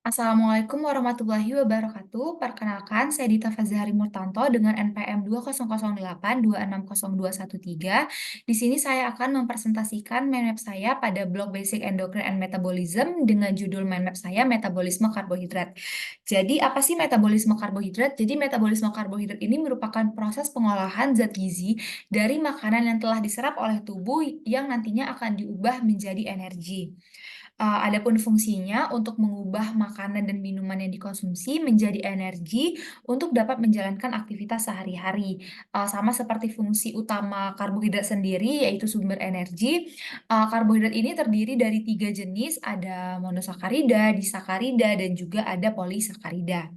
Assalamualaikum warahmatullahi wabarakatuh. Perkenalkan, saya Dita Fazahari Murtanto dengan NPM 200826026013. Di sini saya akan mempresentasikan mind map saya pada blok Basic Endocrine and Metabolism dengan judul mind map saya Metabolisme Karbohidrat. Jadi, apa sih metabolisme karbohidrat? Jadi, metabolisme karbohidrat ini merupakan proses pengolahan zat gizi dari makanan yang telah diserap oleh tubuh yang nantinya akan diubah menjadi energi. Adapun fungsinya untuk mengubah makanan dan minuman yang dikonsumsi menjadi energi untuk dapat menjalankan aktivitas sehari-hari. Sama seperti fungsi utama karbohidrat sendiri, yaitu sumber energi. Karbohidrat ini terdiri dari 3 jenis, ada monosakarida, disakarida, dan juga ada polisakarida.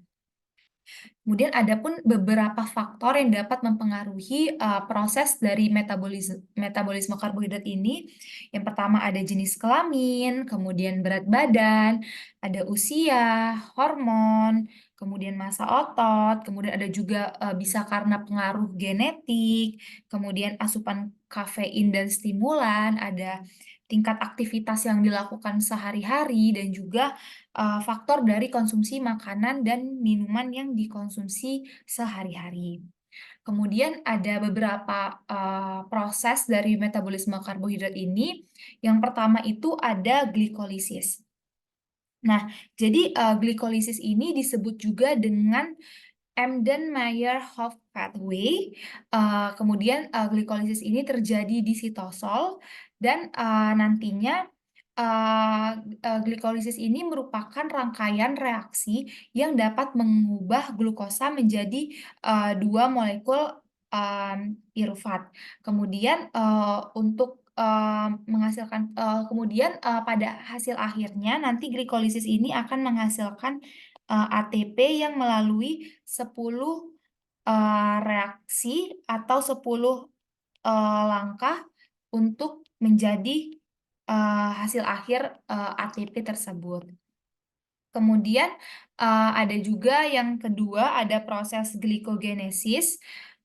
Kemudian ada pun beberapa faktor yang dapat mempengaruhi proses dari metabolisme karbohidrat ini. Yang pertama ada jenis kelamin, kemudian berat badan, ada usia, hormon, kemudian massa otot, kemudian ada juga bisa karena pengaruh genetik, kemudian asupan kafein dan stimulan, ada tingkat aktivitas yang dilakukan sehari-hari, dan juga faktor dari konsumsi makanan dan minuman yang dikonsumsi sehari-hari. Kemudian ada beberapa proses dari metabolisme karbohidrat ini. Yang pertama itu ada glikolisis. Nah, jadi glikolisis ini disebut juga dengan Embden-Meyerhof pathway. Kemudian glikolisis ini terjadi di sitosol dan nantinya glikolisis ini merupakan rangkaian reaksi yang dapat mengubah glukosa menjadi dua molekul pirufat. Kemudian untuk menghasilkan kemudian pada hasil akhirnya nanti glikolisis ini akan menghasilkan ATP yang melalui 10 reaksi atau 10 langkah untuk menjadi hasil akhir ATP tersebut. Kemudian ada juga yang kedua, ada proses glikogenesis.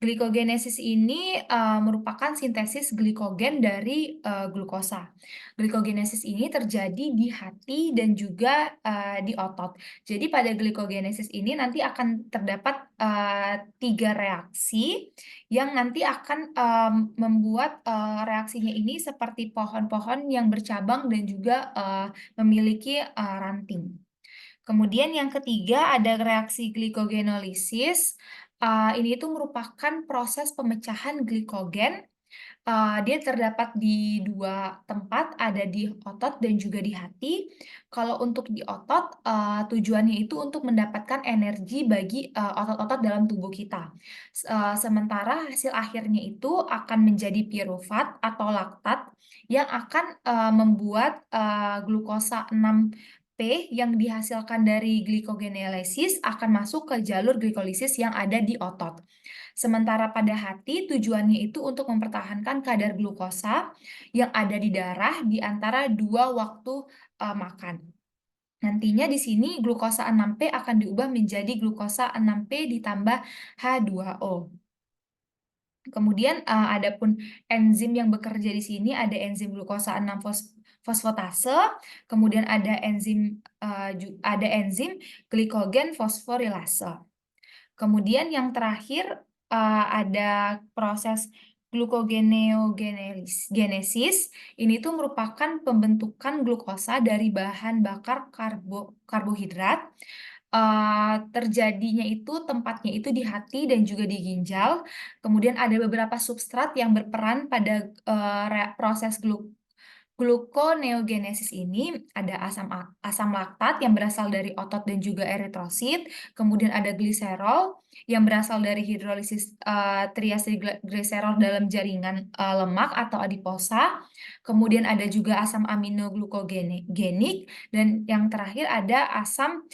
Glikogenesis ini merupakan sintesis glikogen dari glukosa. Glikogenesis ini terjadi di hati dan juga di otot. Jadi pada glikogenesis ini nanti akan terdapat 3 reaksi yang nanti akan membuat reaksinya ini seperti pohon-pohon yang bercabang dan juga memiliki ranting. Kemudian yang ketiga ada reaksi glikogenolisis. Ini itu merupakan proses pemecahan glikogen. Dia terdapat di 2 tempat, ada di otot dan juga di hati. Kalau untuk di otot, tujuannya itu untuk mendapatkan energi bagi otot-otot dalam tubuh kita. Sementara hasil akhirnya itu akan menjadi pirufat atau laktat yang akan membuat glukosa 6P yang dihasilkan dari glikogenolisis akan masuk ke jalur glikolisis yang ada di otot. Sementara pada hati tujuannya itu untuk mempertahankan kadar glukosa yang ada di darah di antara 2 waktu makan. Nantinya di sini glukosa 6P akan diubah menjadi glukosa 6P ditambah H2O. Kemudian ada pun enzim yang bekerja di sini, ada enzim glukosa 6 fosfatase, kemudian ada enzim glikogen fosforilase. Kemudian yang terakhir ada proses glucogenesis. Ini tuh merupakan pembentukan glukosa dari bahan bakar karbohidrat. Terjadinya itu tempatnya itu di hati dan juga di ginjal. Kemudian ada beberapa substrat yang berperan pada proses gluconeogenesis ini. Ada asam laktat yang berasal dari otot dan juga eritrosit, kemudian ada gliserol yang berasal dari hidrolisis triacylglycerol dalam jaringan lemak atau adiposa, kemudian ada juga asam aminoglukogenik, dan yang terakhir ada asam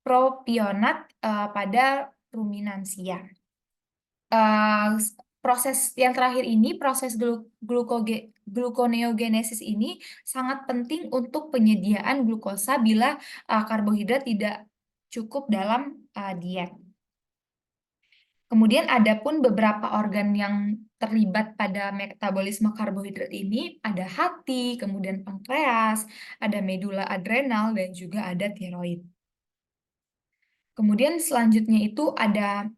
propionat pada ruminansia. Proses yang terakhir ini, proses gluconeogenesis ini sangat penting untuk penyediaan glukosa bila karbohidrat tidak cukup dalam diet. Kemudian ada pun beberapa organ yang terlibat pada metabolisme karbohidrat ini, ada hati, kemudian pankreas, ada medula adrenal, dan juga ada tiroid. Kemudian selanjutnya itu ada,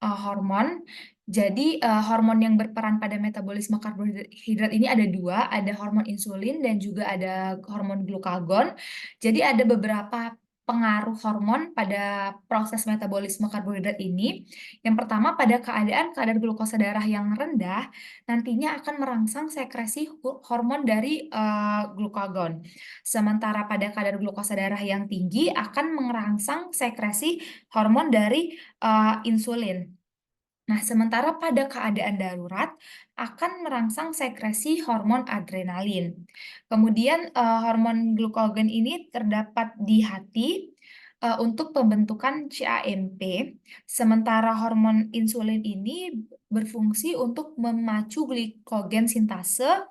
hormon. Jadi, hormon yang berperan pada metabolisme karbohidrat ini ada 2, ada hormon insulin dan juga ada hormon glukagon. Jadi ada beberapa pengaruh hormon pada proses metabolisme karbohidrat ini. Yang pertama, pada keadaan kadar glukosa darah yang rendah, nantinya akan merangsang sekresi hormon dari, glukagon. Sementara pada kadar glukosa darah yang tinggi akan merangsang sekresi hormon dari, insulin. Nah, sementara pada keadaan darurat akan merangsang sekresi hormon adrenalin. Kemudian, hormon glukagon ini terdapat di hati, untuk pembentukan CAMP, sementara hormon insulin ini berfungsi untuk memacu glikogen sintase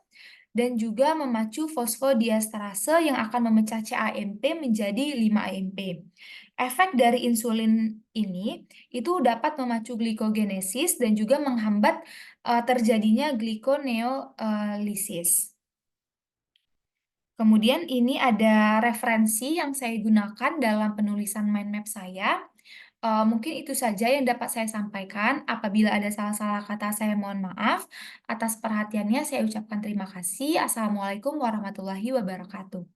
dan juga memacu fosfodiesterase yang akan memecah CAMP menjadi 5-AMP. Efek dari insulin ini itu dapat memacu glikogenesis dan juga menghambat, terjadinya glikoneolisis. Kemudian ini ada referensi yang saya gunakan dalam penulisan mind map saya. Mungkin itu saja yang dapat saya sampaikan. Apabila ada salah-salah kata, saya mohon maaf. Atas perhatiannya saya ucapkan terima kasih. Assalamualaikum warahmatullahi wabarakatuh.